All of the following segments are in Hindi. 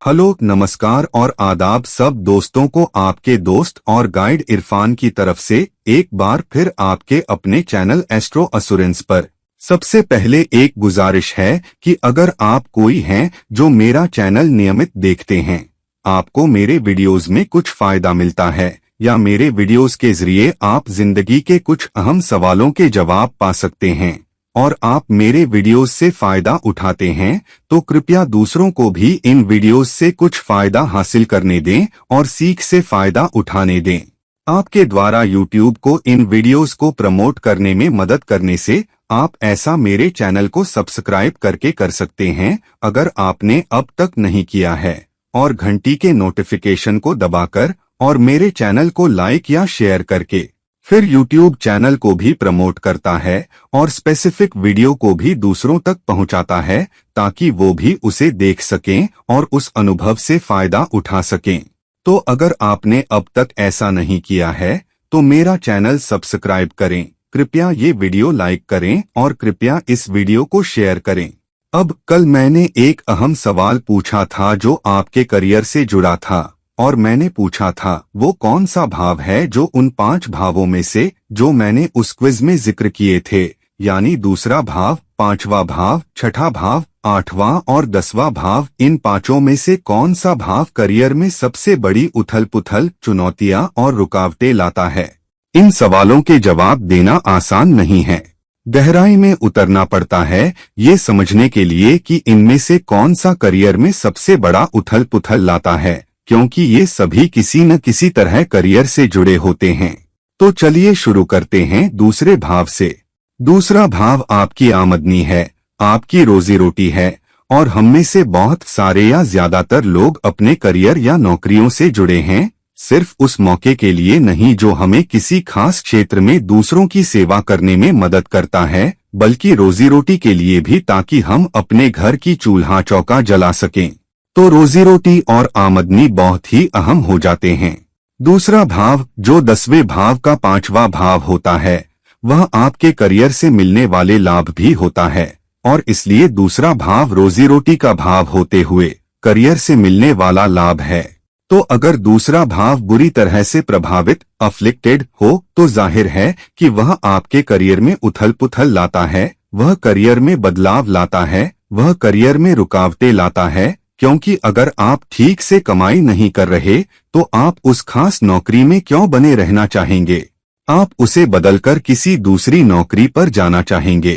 हेलो, नमस्कार और आदाब सब दोस्तों को आपके दोस्त और गाइड इरफान की तरफ से एक बार फिर आपके अपने चैनल एस्ट्रो असुरेंस पर। सबसे पहले एक गुजारिश है कि अगर आप कोई हैं जो मेरा चैनल नियमित देखते हैं, आपको मेरे वीडियोस में कुछ फायदा मिलता है या मेरे वीडियोस के जरिए आप जिंदगी के कुछ अहम सवालों के जवाब पा सकते हैं और आप मेरे वीडियोस से फायदा उठाते हैं, तो कृपया दूसरों को भी इन वीडियोस से कुछ फायदा हासिल करने दें और सीख से फायदा उठाने दें। आपके द्वारा YouTube को इन वीडियोस को प्रमोट करने में मदद करने से आप ऐसा मेरे चैनल को सब्सक्राइब करके कर सकते हैं अगर आपने अब तक नहीं किया है, और घंटी के नोटिफिकेशन को दबाकर और मेरे चैनल को लाइक या शेयर करके। फिर YouTube चैनल को भी प्रमोट करता है और स्पेसिफिक वीडियो को भी दूसरों तक पहुंचाता है ताकि वो भी उसे देख सकें और उस अनुभव से फायदा उठा सकें। तो अगर आपने अब तक ऐसा नहीं किया है तो मेरा चैनल सब्सक्राइब करें, कृपया ये वीडियो लाइक करें और कृपया इस वीडियो को शेयर करें। अब कल मैंने एक अहम सवाल पूछा था जो आपके करियर से जुड़ा था, और मैंने पूछा था वो कौन सा भाव है जो उन 5 भावों में से जो मैंने उस क्विज में जिक्र किए थे, यानी दूसरा भाव, 5वां भाव, 6ठा भाव, 8वां और 10वां भाव, इन 5 में से कौन सा भाव करियर में सबसे बड़ी उथल-पुथल, चुनौतियां और रुकावटें लाता है। इन सवालों के जवाब देना आसान नहीं है, गहराई में उतरना पड़ता है ये समझने के लिए कि इनमें से कौन सा करियर में सबसे बड़ा उथल-पुथल लाता है, क्योंकि ये सभी किसी न किसी तरह करियर से जुड़े होते हैं। तो चलिए शुरू करते हैं दूसरे भाव से। दूसरा भाव आपकी आमदनी है, आपकी रोजी रोटी है, और हम में से बहुत सारे या ज्यादातर लोग अपने करियर या नौकरियों से जुड़े हैं सिर्फ उस मौके के लिए नहीं जो हमें किसी खास क्षेत्र में दूसरों की सेवा करने में मदद करता है, बल्कि रोजी रोटी के लिए भी, ताकि हम अपने घर की चूल्हा चौका जला सकें। तो रोजी रोटी और आमदनी बहुत ही अहम हो जाते हैं। दूसरा भाव जो 10वें भाव का 5वां भाव होता है, वह आपके करियर से मिलने वाले लाभ भी होता है, और इसलिए दूसरा भाव रोजी रोटी का भाव होते हुए करियर से मिलने वाला लाभ है। तो अगर दूसरा भाव बुरी तरह से प्रभावित, अफ्लिक्टेड हो, तो जाहिर है कि वह आपके करियर में उथल पुथल लाता है, वह करियर में बदलाव लाता है, वह करियर में रुकावटें लाता है, क्योंकि अगर आप ठीक से कमाई नहीं कर रहे तो आप उस खास नौकरी में क्यों बने रहना चाहेंगे, आप उसे बदलकर किसी दूसरी नौकरी पर जाना चाहेंगे।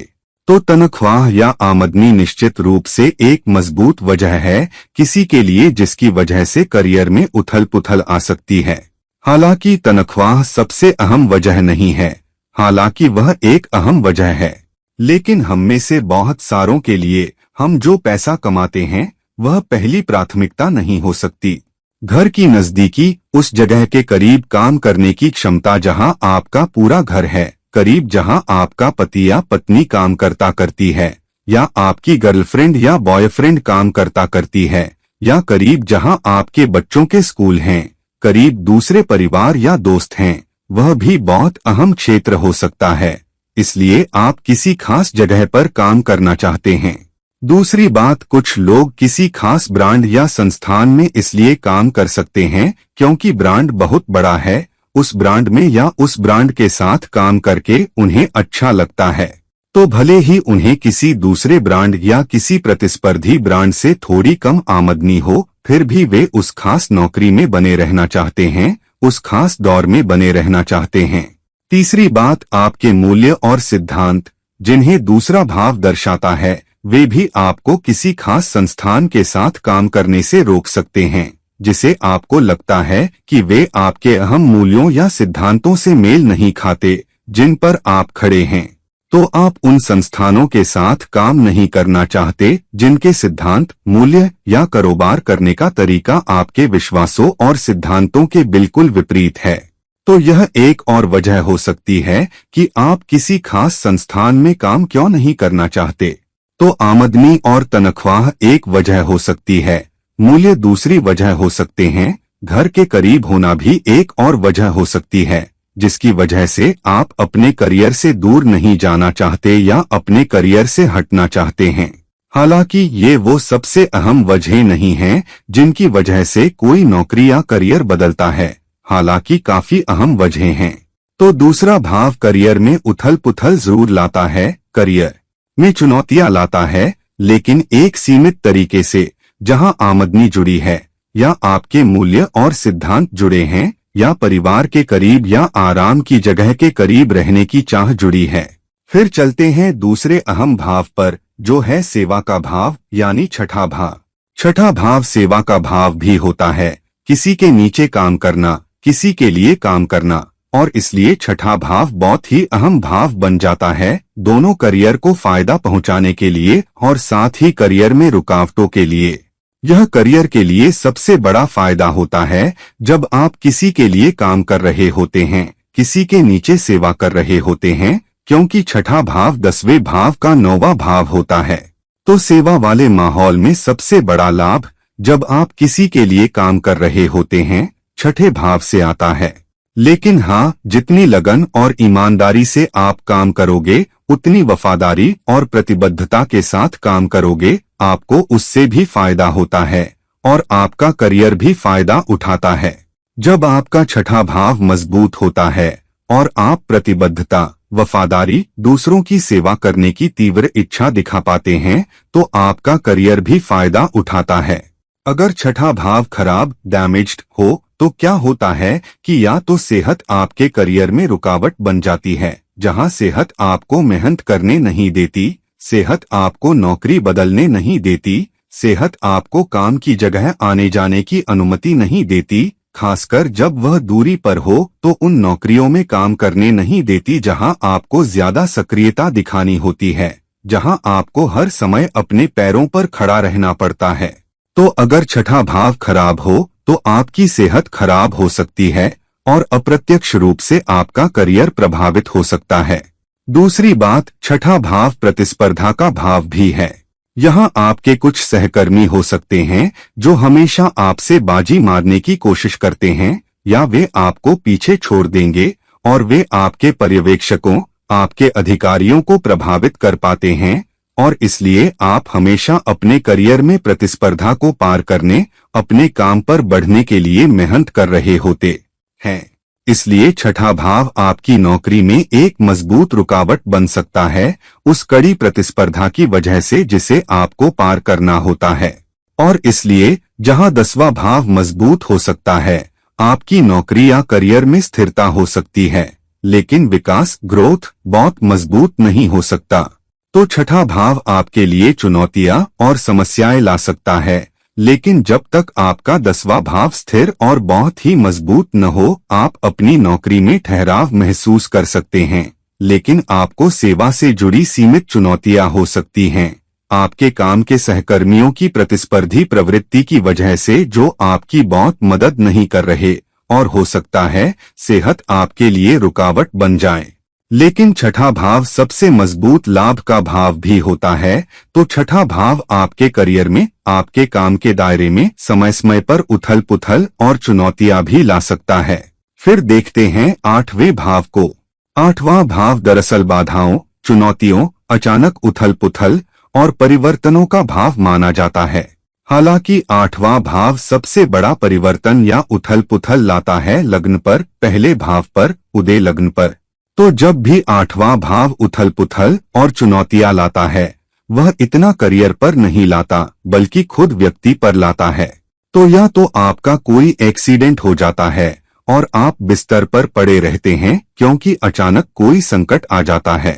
तो तनख्वाह या आमदनी निश्चित रूप से एक मजबूत वजह है किसी के लिए जिसकी वजह से करियर में उथल पुथल आ सकती है। हालांकि तनख्वाह सबसे अहम वजह नहीं है, हालांकि वह एक अहम वजह है, लेकिन हम में से बहुत सारों के लिए हम जो पैसा कमाते हैं वह पहली प्राथमिकता नहीं हो सकती। घर की नजदीकी, उस जगह के करीब काम करने की क्षमता जहां आपका पूरा घर है, करीब जहां आपका पति या पत्नी काम करती है, या आपकी गर्लफ्रेंड या बॉयफ्रेंड काम करती है, या करीब जहां आपके बच्चों के स्कूल हैं, करीब दूसरे परिवार या दोस्त हैं, वह भी बहुत अहम क्षेत्र हो सकता है। इसलिए आप किसी खास जगह पर काम करना चाहते हैं। दूसरी बात, कुछ लोग किसी खास ब्रांड या संस्थान में इसलिए काम कर सकते हैं क्योंकि ब्रांड बहुत बड़ा है, उस ब्रांड में या उस ब्रांड के साथ काम करके उन्हें अच्छा लगता है। तो भले ही उन्हें किसी दूसरे ब्रांड या किसी प्रतिस्पर्धी ब्रांड से थोड़ी कम आमदनी हो, फिर भी वे उस खास नौकरी में बने रहना चाहते हैं, उस खास दौर में बने रहना चाहते हैं। तीसरी बात, आपके मूल्य और सिद्धांत जिन्हें दूसरा भाव दर्शाता है, वे भी आपको किसी खास संस्थान के साथ काम करने से रोक सकते हैं जिसे आपको लगता है कि वे आपके अहम मूल्यों या सिद्धांतों से मेल नहीं खाते जिन पर आप खड़े हैं। तो आप उन संस्थानों के साथ काम नहीं करना चाहते जिनके सिद्धांत, मूल्य या कारोबार करने का तरीका आपके विश्वासों और सिद्धांतों के बिल्कुल विपरीत है। तो यह एक और वजह हो सकती है कि आप किसी खास संस्थान में काम क्यों नहीं करना चाहते। तो आमदनी और तनख्वाह एक वजह हो सकती है, मूल्य दूसरी वजह हो सकते हैं, घर के करीब होना भी एक और वजह हो सकती है जिसकी वजह से आप अपने करियर से दूर नहीं जाना चाहते या अपने करियर से हटना चाहते हैं। हालांकि ये वो सबसे अहम वजह नहीं हैं जिनकी वजह से कोई नौकरी या करियर बदलता है, हालांकि काफी अहम वजह हैं। तो दूसरा भाव करियर में उथल पुथल जरूर लाता है, करियर में चुनौतियां लाता है, लेकिन एक सीमित तरीके से, जहां आमदनी जुड़ी है, या आपके मूल्य और सिद्धांत जुड़े हैं, या परिवार के करीब या आराम की जगह के करीब रहने की चाह जुड़ी है। फिर चलते हैं दूसरे अहम भाव पर, जो है सेवा का भाव यानी छठा भाव। छठा भाव सेवा का भाव भी होता है, किसी के नीचे काम करना, किसी के लिए काम करना, और इसलिए छठा भाव बहुत ही अहम भाव बन जाता है, दोनों करियर को फायदा पहुंचाने के लिए और साथ ही करियर में रुकावटों के लिए। यह करियर के लिए सबसे बड़ा फायदा होता है जब आप किसी के लिए काम कर रहे होते हैं, किसी के नीचे सेवा कर रहे होते हैं, क्योंकि छठा भाव 10वें भाव का 9वां भाव होता है। तो सेवा वाले माहौल में सबसे बड़ा लाभ जब आप किसी के लिए काम कर रहे होते हैं, छठे भाव से आता है। लेकिन हाँ, जितनी लगन और ईमानदारी से आप काम करोगे, उतनी वफादारी और प्रतिबद्धता के साथ काम करोगे, आपको उससे भी फायदा होता है और आपका करियर भी फायदा उठाता है। जब आपका छठा भाव मजबूत होता है और आप प्रतिबद्धता, वफादारी, दूसरों की सेवा करने की तीव्र इच्छा दिखा पाते हैं, तो आपका करियर भी फायदा उठाता है। अगर छठा भाव खराब, डैमेज्ड हो, तो क्या होता है कि या तो सेहत आपके करियर में रुकावट बन जाती है, जहां सेहत आपको मेहनत करने नहीं देती, सेहत आपको नौकरी बदलने नहीं देती, सेहत आपको काम की जगह आने जाने की अनुमति नहीं देती, खासकर जब वह दूरी पर हो, तो उन नौकरियों में काम करने नहीं देती जहां आपको ज्यादा सक्रियता दिखानी होती है, जहां आपको हर समय अपने पैरों पर खड़ा रहना पड़ता है। तो अगर छठा भाव खराब हो तो आपकी सेहत खराब हो सकती है और अप्रत्यक्ष रूप से आपका करियर प्रभावित हो सकता है। दूसरी बात, छठा भाव प्रतिस्पर्धा का भाव भी है। यहाँ आपके कुछ सहकर्मी हो सकते हैं जो हमेशा आपसे बाजी मारने की कोशिश करते हैं, या वे आपको पीछे छोड़ देंगे, और वे आपके पर्यवेक्षकों, आपके अधिकारियों को प्रभावित कर पाते हैं, और इसलिए आप हमेशा अपने करियर में प्रतिस्पर्धा को पार करने, अपने काम पर बढ़ने के लिए मेहनत कर रहे होते हैं। इसलिए छठा भाव आपकी नौकरी में एक मजबूत रुकावट बन सकता है, उस कड़ी प्रतिस्पर्धा की वजह से जिसे आपको पार करना होता है। और इसलिए जहां 10वां भाव मजबूत हो सकता है, आपकी नौकरी या करियर में स्थिरता हो सकती है, लेकिन विकास, ग्रोथ बहुत मजबूत नहीं हो सकता। तो छठा भाव आपके लिए चुनौतियां और समस्याएं ला सकता है, लेकिन जब तक आपका 10वां भाव स्थिर और बहुत ही मजबूत न हो, आप अपनी नौकरी में ठहराव महसूस कर सकते हैं, लेकिन आपको सेवा से जुड़ी सीमित चुनौतियां हो सकती हैं, आपके काम के सहकर्मियों की प्रतिस्पर्धी प्रवृत्ति की वजह से जो आपकी बहुत मदद नहीं कर रहे, और हो सकता है सेहत आपके लिए रुकावट बन जाए। लेकिन छठा भाव सबसे मजबूत लाभ का भाव भी होता है, तो छठा भाव आपके करियर में, आपके काम के दायरे में समय समय पर उथल पुथल और चुनौतियां भी ला सकता है। फिर देखते हैं 8वें भाव को। 8वां भाव दरअसल बाधाओं, चुनौतियों, अचानक उथल पुथल और परिवर्तनों का भाव माना जाता है। हालांकि 8वां भाव सबसे बड़ा परिवर्तन या उथल पुथल लाता है लग्न पर, पहले भाव पर, उदय लग्न पर। तो जब भी 8वां भाव उथल पुथल और चुनौतियां लाता है, वह इतना करियर पर नहीं लाता, बल्कि खुद व्यक्ति पर लाता है। तो या तो आपका कोई एक्सीडेंट हो जाता है और आप बिस्तर पर पड़े रहते हैं क्योंकि अचानक कोई संकट आ जाता है,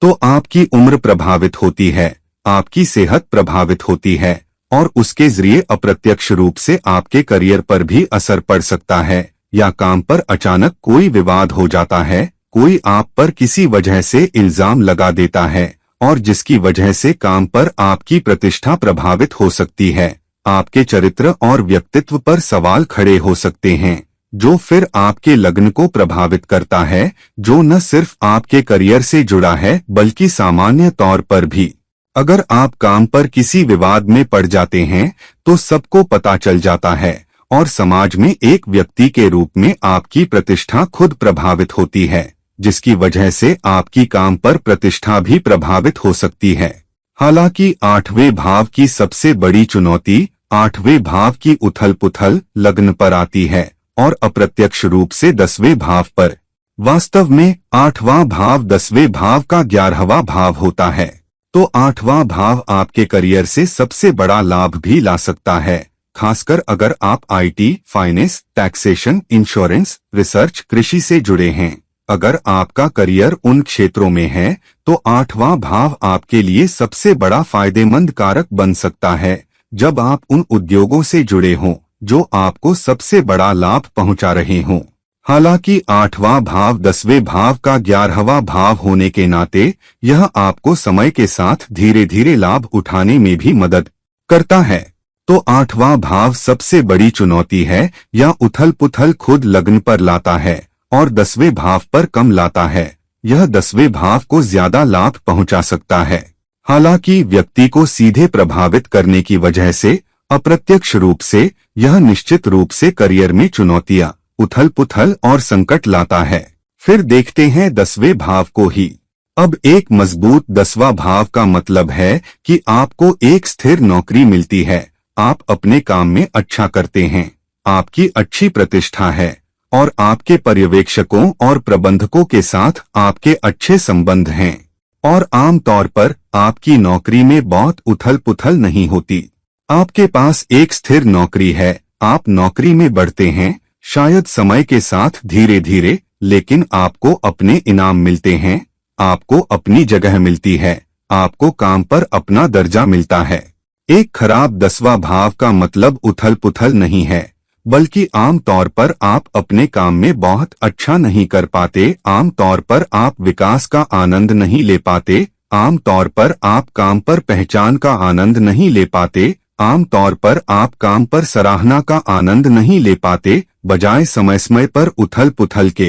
तो आपकी उम्र प्रभावित होती है, आपकी सेहत प्रभावित होती है, और उसके जरिए अप्रत्यक्ष रूप से आपके करियर पर भी असर पड़ सकता है, या काम पर अचानक कोई विवाद हो जाता है, कोई आप पर किसी वजह से इल्जाम लगा देता है, और जिसकी वजह से काम पर आपकी प्रतिष्ठा प्रभावित हो सकती है, आपके चरित्र और व्यक्तित्व पर सवाल खड़े हो सकते हैं, जो फिर आपके लग्न को प्रभावित करता है, जो न सिर्फ आपके करियर से जुड़ा है बल्कि सामान्य तौर पर भी। अगर आप काम पर किसी विवाद में पड़ जाते हैं तो सबको पता चल जाता है, और समाज में एक व्यक्ति के रूप में आपकी प्रतिष्ठा खुद प्रभावित होती है, जिसकी वजह से आपकी काम पर प्रतिष्ठा भी प्रभावित हो सकती है। हालांकि आठवें भाव की सबसे बड़ी चुनौती आठवें भाव की उथल पुथल लग्न पर आती है और अप्रत्यक्ष रूप से 10वें भाव पर। वास्तव में आठवां भाव 10वें भाव का 11वां भाव होता है, तो आठवां भाव आपके करियर से सबसे बड़ा लाभ भी ला सकता है, खासकर अगर आप IT, finance, taxation, insurance, research, कृषि से जुड़े हैं। अगर आपका करियर उन क्षेत्रों में है तो आठवां भाव आपके लिए सबसे बड़ा फायदेमंद कारक बन सकता है, जब आप उन उद्योगों से जुड़े हों जो आपको सबसे बड़ा लाभ पहुंचा रहे हों। हालांकि आठवां भाव 10वें भाव का 11वां भाव होने के नाते यह आपको समय के साथ धीरे धीरे लाभ उठाने में भी मदद करता है। तो आठवां भाव सबसे बड़ी चुनौती है या उथल पुथल खुद लग्न पर लाता है और 10वें भाव पर कम लाता है। यह 10वें भाव को ज्यादा लाभ पहुंचा सकता है। हालांकि व्यक्ति को सीधे प्रभावित करने की वजह से अप्रत्यक्ष रूप से यह निश्चित रूप से करियर में चुनौतियां, उथल पुथल और संकट लाता है। फिर देखते हैं 10वें भाव को ही। अब एक मजबूत 10वां भाव का मतलब है कि आपको एक स्थिर नौकरी मिलती है, आप अपने काम में अच्छा करते हैं, आपकी अच्छी प्रतिष्ठा है और आपके पर्यवेक्षकों और प्रबंधकों के साथ आपके अच्छे संबंध हैं। और आम तौर पर आपकी नौकरी में बहुत उथल पुथल नहीं होती। आपके पास एक स्थिर नौकरी है, आप नौकरी में बढ़ते हैं, शायद समय के साथ धीरे धीरे, लेकिन आपको अपने इनाम मिलते हैं, आपको अपनी जगह मिलती है, आपको काम पर अपना दर्जा मिलता है। एक खराब 10वां भाव का मतलब उथल पुथल नहीं है, बल्कि आम तौर पर आप अपने काम में बहुत अच्छा नहीं कर पाते, आम तौर पर आप विकास का आनंद नहीं ले पाते, आम तौर पर आप काम पर पहचान का आनंद नहीं ले पाते, आम तौर पर आप काम पर सराहना का आनंद नहीं ले पाते, बजाय समय समय पर उथल पुथल के।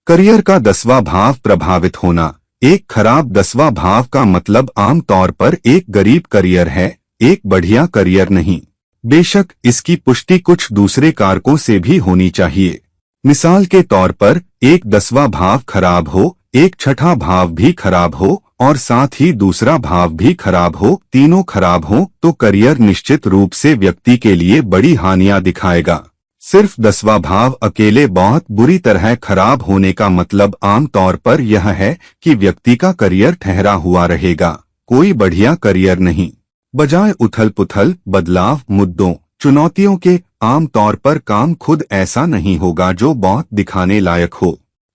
करियर का 10वां भाव प्रभावित होना। एक खराब 10वां भाव का मतलब आम तौर पर एक गरीब करियर है, एक बढ़िया करियर नहीं। बेशक इसकी पुष्टि कुछ दूसरे कारकों से भी होनी चाहिए। मिसाल के तौर पर एक 10वां भाव खराब हो, एक छठा भाव भी खराब हो और साथ ही दूसरा भाव भी खराब हो, तीनों खराब हो तो करियर निश्चित रूप से व्यक्ति के लिए बड़ी हानियां दिखाएगा। सिर्फ 10वां भाव अकेले बहुत बुरी तरह खराब होने का मतलब आम तौर पर यह है कि व्यक्ति का करियर ठहरा हुआ रहेगा, कोई बढ़िया करियर नहीं। बजाय उथल पुथल, बदलाव, मुद्दों, चुनौतियों के आम तौर पर काम खुद ऐसा नहीं होगा जो बहुत दिखाने लायक हो।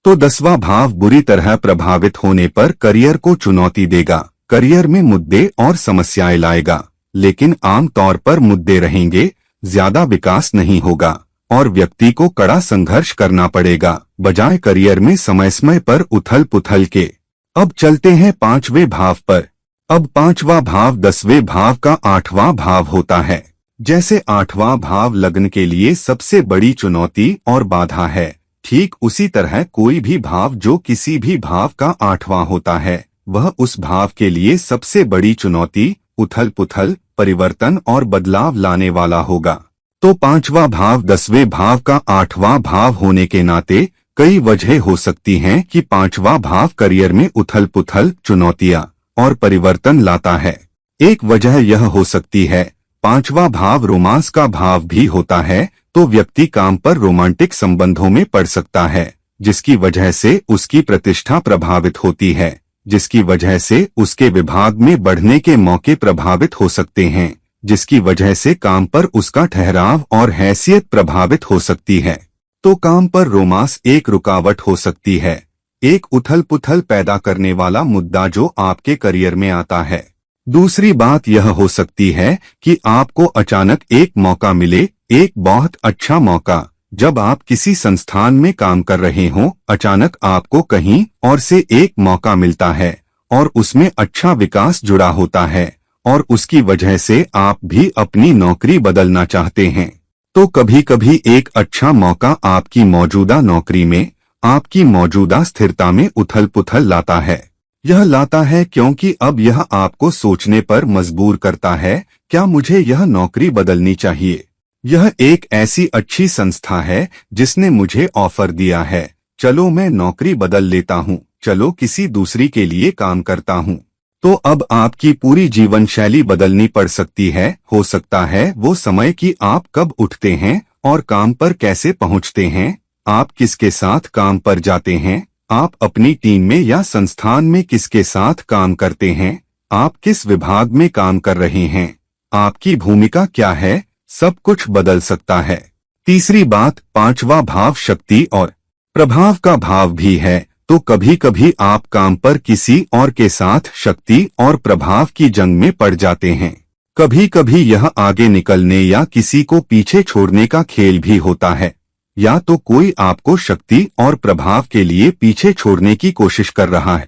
तो 10वां भाव बुरी तरह प्रभावित होने पर करियर को चुनौती देगा, करियर में मुद्दे और समस्याएं लाएगा, लेकिन आम तौर पर मुद्दे रहेंगे, ज्यादा विकास नहीं होगा और व्यक्ति को कड़ा संघर्ष करना पड़ेगा, बजाय करियर में समय समय पर उथल पुथल के। अब चलते हैं 5वें भाव पर। अब 5वां भाव 10वें भाव का 8वां भाव होता है। जैसे 8वां भाव लग्न के लिए सबसे बड़ी चुनौती और बाधा है, ठीक उसी तरह कोई भी भाव जो किसी भी भाव का 8वां होता है, वह उस भाव के लिए सबसे बड़ी चुनौती, उथल पुथल, परिवर्तन और बदलाव लाने वाला होगा। तो 5वां भाव 10वें भाव का 8वां भाव होने के नाते कई वजह हो सकती हैं कि 5वां भाव करियर में उथल पुथल, चुनौतियां और परिवर्तन लाता है। एक वजह यह हो सकती है 5वां भाव रोमांस का भाव भी होता है, तो व्यक्ति काम पर रोमांटिक संबंधों में पड़ सकता है, जिसकी वजह से उसकी प्रतिष्ठा प्रभावित होती है, जिसकी वजह से उसके विभाग में बढ़ने के मौके प्रभावित हो सकते हैं, जिसकी वजह से काम पर उसका ठहराव और हैसियत प्रभावित हो सकती है। तो काम पर रोमांस एक रुकावट हो सकती है, एक उथल पुथल पैदा करने वाला मुद्दा जो आपके करियर में आता है। दूसरी बात यह हो सकती है कि आपको अचानक एक मौका मिले, एक बहुत अच्छा मौका, जब आप किसी संस्थान में काम कर रहे हों, अचानक आपको कहीं और से एक मौका मिलता है और उसमें अच्छा विकास जुड़ा होता है और उसकी वजह से आप भी अपनी नौकरी बदलना चाहते हैं। तो कभी कभी एक अच्छा मौका आपकी मौजूदा नौकरी में, आपकी मौजूदा स्थिरता में उथल पुथल लाता है। यह लाता है क्योंकि अब यह आपको सोचने पर मजबूर करता है, क्या मुझे यह नौकरी बदलनी चाहिए? यह एक ऐसी अच्छी संस्था है जिसने मुझे ऑफर दिया है, चलो मैं नौकरी बदल लेता हूँ, चलो किसी दूसरी के लिए काम करता हूँ। तो अब आपकी पूरी जीवन शैली बदलनी पड़ सकती है। हो सकता है वो समय कि आप कब उठते हैं और काम पर कैसे पहुंचते हैं, आप किसके साथ काम पर जाते हैं, आप अपनी टीम में या संस्थान में किसके साथ काम करते हैं, आप किस विभाग में काम कर रहे हैं, आपकी भूमिका क्या है, सब कुछ बदल सकता है। तीसरी बात, पांचवा भाव शक्ति और प्रभाव का भाव भी है। तो कभी कभी आप काम पर किसी और के साथ शक्ति और प्रभाव की जंग में पड़ जाते हैं। कभी कभी यह आगे निकलने या किसी को पीछे छोड़ने का खेल भी होता है। या तो कोई आपको शक्ति और प्रभाव के लिए पीछे छोड़ने की कोशिश कर रहा है,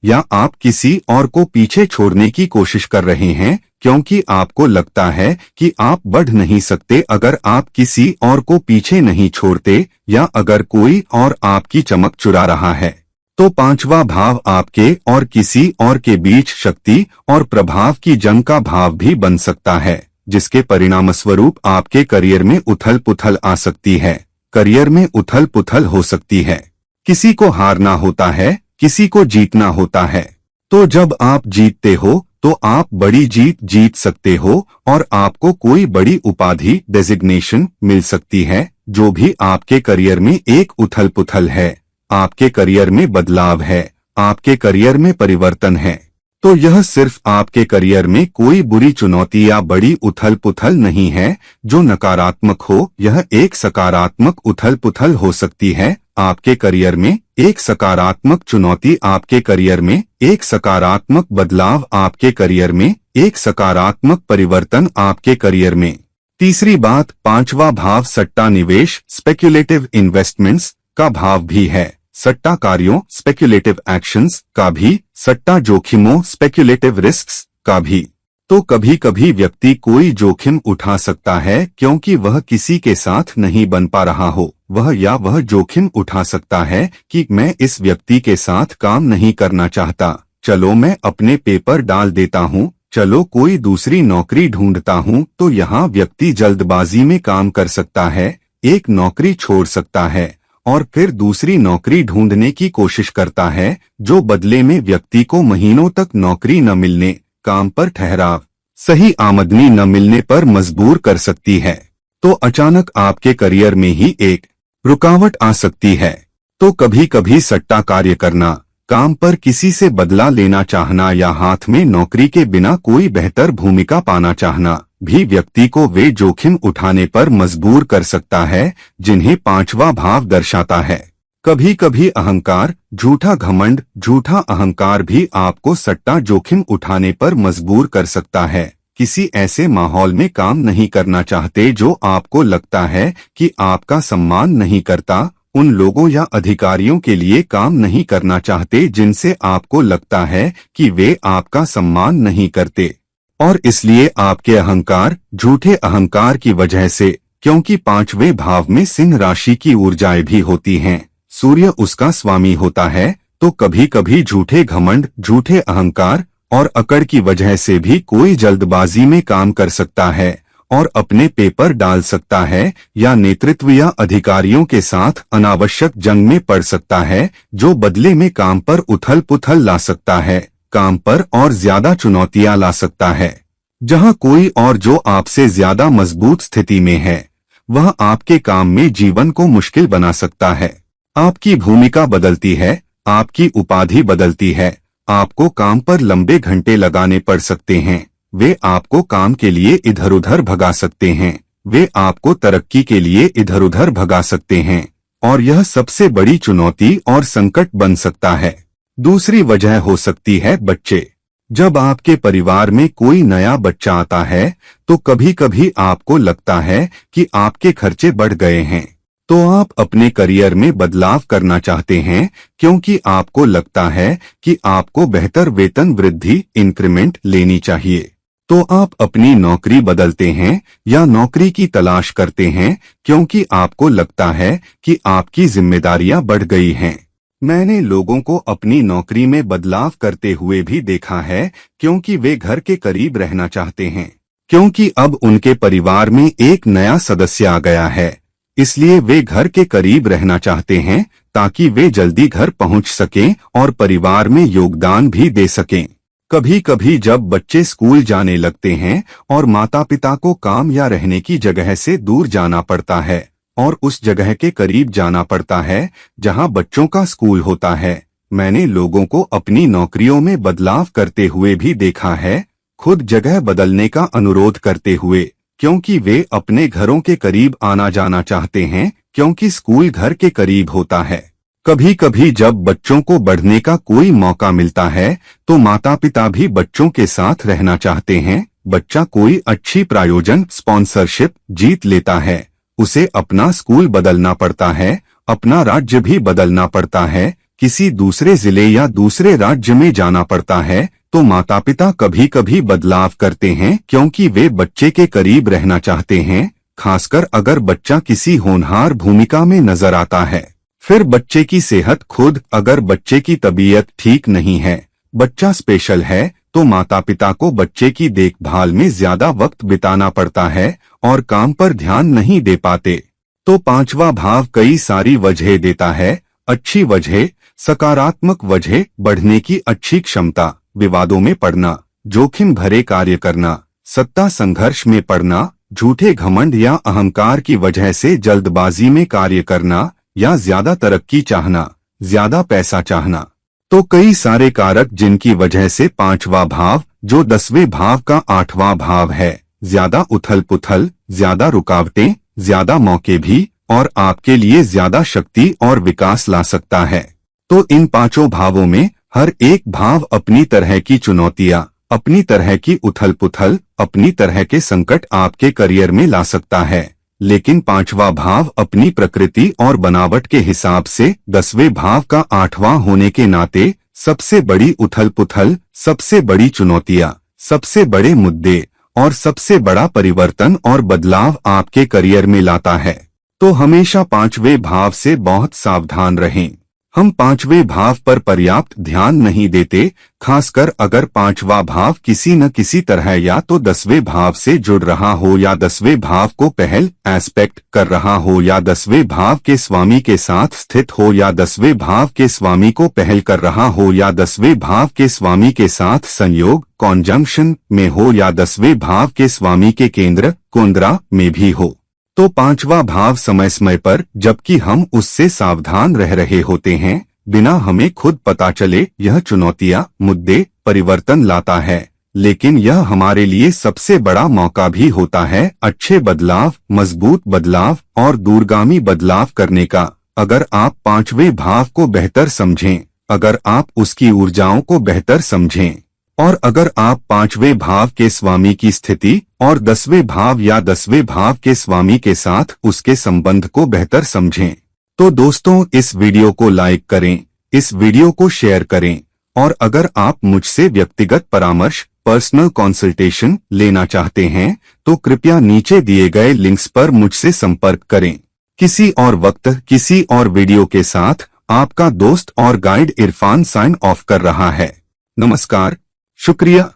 या आप किसी और को पीछे छोड़ने की कोशिश कर रहे हैं क्योंकि आपको लगता है कि आप बढ़ नहीं सकते अगर आप किसी और को पीछे नहीं छोड़ते, या अगर कोई और आपकी चमक चुरा रहा है। तो पांचवा भाव आपके और किसी और के बीच शक्ति और प्रभाव की जंग का भाव भी बन सकता है, जिसके परिणामस्वरूप आपके करियर में उथल पुथल आ सकती है। करियर में उथल पुथल हो सकती है। किसी को हारना होता है, किसी को जीतना होता है। तो जब आप जीतते हो तो आप बड़ी जीत सकते हो और आपको कोई बड़ी उपाधि डेजिग्नेशन मिल सकती है। जो भी आपके करियर में एक उथल पुथल है, आपके करियर में बदलाव है, आपके करियर में परिवर्तन है, तो यह सिर्फ आपके करियर में कोई बुरी चुनौती या बड़ी उथल पुथल नहीं है जो नकारात्मक हो। यह एक सकारात्मक उथल पुथल हो सकती है। आपके करियर में एक सकारात्मक चुनौती, आपके करियर में एक सकारात्मक बदलाव, आपके करियर में एक सकारात्मक परिवर्तन, आपके करियर में। तीसरी बात, पांचवा भाव सट्टा निवेश स्पेक्युलेटिव इन्वेस्टमेंट्स का भाव भी है। सट्टा कार्यों स्पेक्युलेटिव एक्शंस का भी, सट्टा जोखिमों स्पेक्युलेटिव रिस्क्स का भी। तो कभी कभी व्यक्ति कोई जोखिम उठा सकता है क्योंकि वह किसी के साथ नहीं बन पा रहा हो। वह जोखिम उठा सकता है कि मैं इस व्यक्ति के साथ काम नहीं करना चाहता, चलो मैं अपने पेपर डाल देता हूँ, चलो कोई दूसरी नौकरी ढूंढता हूँ। तो यहाँ व्यक्ति जल्दबाजी में काम कर सकता है, एक नौकरी छोड़ सकता है और फिर दूसरी नौकरी ढूंढने की कोशिश करता है, जो बदले में व्यक्ति को महीनों तक नौकरी न मिलने, काम पर ठहराव, सही आमदनी न मिलने पर मजबूर कर सकती है। तो अचानक आपके करियर में ही एक रुकावट आ सकती है। तो कभी कभी सट्टा कार्य करना, काम पर किसी से बदला लेना चाहना या हाथ में नौकरी के बिना कोई बेहतर भूमिका पाना चाहना भी व्यक्ति को वे जोखिम उठाने पर मजबूर कर सकता है जिन्हें पांचवा भाव दर्शाता है। कभी कभी अहंकार, झूठा घमंड, झूठा अहंकार भी आपको सट्टा जोखिम उठाने पर मजबूर कर सकता है। किसी ऐसे माहौल में काम नहीं करना चाहते जो आपको लगता है कि आपका सम्मान नहीं करता, उन लोगों या अधिकारियों के लिए काम नहीं करना चाहते जिनसे आपको लगता है कि वे आपका सम्मान नहीं करते। और इसलिए आपके अहंकार, झूठे अहंकार की वजह से, क्योंकि पांचवें भाव में सिंह राशि की ऊर्जाएं भी होती हैं, सूर्य उसका स्वामी होता है, तो कभी कभी झूठे घमंड, झूठे अहंकार और अकड़ की वजह से भी कोई जल्दबाजी में काम कर सकता है और अपने पेपर डाल सकता है, या नेतृत्व या अधिकारियों के साथ अनावश्यक जंग में पड़ सकता है, जो बदले में काम पर उथल पुथल ला सकता है, काम पर और ज्यादा चुनौतियां ला सकता है। जहां कोई और जो आपसे ज्यादा मजबूत स्थिति में है, वह आपके काम में जीवन को मुश्किल बना सकता है। आपकी भूमिका बदलती है, आपकी उपाधि बदलती है, आपको काम पर लंबे घंटे लगाने पड़ सकते हैं, वे आपको काम के लिए इधर उधर भगा सकते हैं, वे आपको तरक्की के लिए इधर उधर भगा सकते हैं, और यह सबसे बड़ी चुनौती और संकट बन सकता है। दूसरी वजह हो सकती है बच्चे। जब आपके परिवार में कोई नया बच्चा आता है तो कभी कभी आपको लगता है कि आपके खर्चे बढ़ गए हैं, तो आप अपने करियर में बदलाव करना चाहते हैं क्योंकि आपको लगता है कि आपको बेहतर वेतन वृद्धि, इंक्रीमेंट लेनी चाहिए। तो आप अपनी नौकरी बदलते हैं या नौकरी की तलाश करते हैं क्योंकि आपको लगता है कि आपकी जिम्मेदारियां बढ़ गई हैं। मैंने लोगों को अपनी नौकरी में बदलाव करते हुए भी देखा है क्योंकि वे घर के करीब रहना चाहते हैं, क्योंकि अब उनके परिवार में एक नया सदस्य आ गया है, इसलिए वे घर के करीब रहना चाहते हैं ताकि वे जल्दी घर पहुंच सकें और परिवार में योगदान भी दे सकें। कभी कभी जब बच्चे स्कूल जाने लगते हैं और माता पिता को काम या रहने की जगह से दूर जाना पड़ता है और उस जगह के करीब जाना पड़ता है जहां बच्चों का स्कूल होता है। मैंने लोगों को अपनी नौकरियों में बदलाव करते हुए भी देखा है, खुद जगह बदलने का अनुरोध करते हुए, क्योंकि वे अपने घरों के करीब आना जाना चाहते हैं, क्योंकि स्कूल घर के करीब होता है। कभी कभी जब बच्चों को बढ़ने का कोई मौका मिलता है तो माता पिता भी बच्चों के साथ रहना चाहते हैं। बच्चा कोई अच्छी प्रायोजन स्पॉन्सरशिप जीत लेता है, उसे अपना स्कूल बदलना पड़ता है, अपना राज्य भी बदलना पड़ता है, किसी दूसरे जिले या दूसरे राज्य में जाना पड़ता है, तो माता पिता कभी कभी बदलाव करते हैं क्योंकि वे बच्चे के करीब रहना चाहते हैं, खासकर अगर बच्चा किसी होनहार भूमिका में नजर आता है। फिर बच्चे की सेहत खुद, अगर बच्चे की तबीयत ठीक नहीं है, बच्चा स्पेशल है, तो माता पिता को बच्चे की देखभाल में ज्यादा वक्त बिताना पड़ता है और काम पर ध्यान नहीं दे पाते। तो पांचवा भाव कई सारी वजह देता है। अच्छी वजह, सकारात्मक वजह, बढ़ने की अच्छी क्षमता, विवादों में पड़ना, जोखिम भरे कार्य करना, सत्ता संघर्ष में पड़ना, झूठे घमंड या अहंकार की वजह से जल्दबाजी में कार्य करना या ज्यादा तरक्की चाहना, ज्यादा पैसा चाहना। तो कई सारे कारक जिनकी वजह से पांचवा भाव, जो 10वें भाव का 8वां भाव है, ज्यादा उथल पुथल, ज्यादा रुकावटें, ज्यादा मौके भी और आपके लिए ज्यादा शक्ति और विकास ला सकता है। तो इन पांचों भावों में हर एक भाव अपनी तरह की चुनौतियां, अपनी तरह की उथल पुथल, अपनी तरह के संकट आपके करियर में ला सकता है, लेकिन पांचवा भाव अपनी प्रकृति और बनावट के हिसाब से 10वें भाव का 8वां होने के नाते सबसे बड़ी उथल पुथल, सबसे बड़ी चुनौतियां, सबसे बड़े मुद्दे और सबसे बड़ा परिवर्तन और बदलाव आपके करियर में लाता है। तो हमेशा पांचवें भाव से बहुत सावधान रहें। हम पांचवें भाव पर पर्याप्त ध्यान नहीं देते, खासकर अगर पांचवा भाव किसी न किसी तरह या तो 10वें भाव से जुड़ रहा हो या 10वें भाव को पहल एस्पेक्ट कर रहा हो या 10वें भाव के स्वामी के साथ स्थित हो या 10वें भाव के स्वामी को पहल कर रहा हो या 10वें भाव के स्वामी के साथ संयोग कॉन्जंक्शन में हो या 10वें भाव के स्वामी के केंद्र कुंद्रा में भी हो। तो पांचवा भाव समय समय पर, जबकि हम उससे सावधान रह रहे होते हैं, बिना हमें खुद पता चले यह चुनौतियां, मुद्दे, परिवर्तन लाता है, लेकिन यह हमारे लिए सबसे बड़ा मौका भी होता है अच्छे बदलाव, मजबूत बदलाव और दूरगामी बदलाव करने का। अगर आप पांचवें भाव को बेहतर समझें, अगर आप उसकी ऊर्जाओं को बेहतर समझें और अगर आप पांचवें भाव के स्वामी की स्थिति और 10वें भाव या 10वें भाव के स्वामी के साथ उसके संबंध को बेहतर समझें, तो दोस्तों इस वीडियो को लाइक करें, इस वीडियो को शेयर करें और अगर आप मुझसे व्यक्तिगत परामर्श, पर्सनल कंसल्टेशन लेना चाहते हैं तो कृपया नीचे दिए गए लिंक्स पर मुझसे संपर्क करें। किसी और वक्त, किसी और वीडियो के साथ आपका दोस्त और गाइड इरफान साइन ऑफ कर रहा है। नमस्कार, शुक्रिया।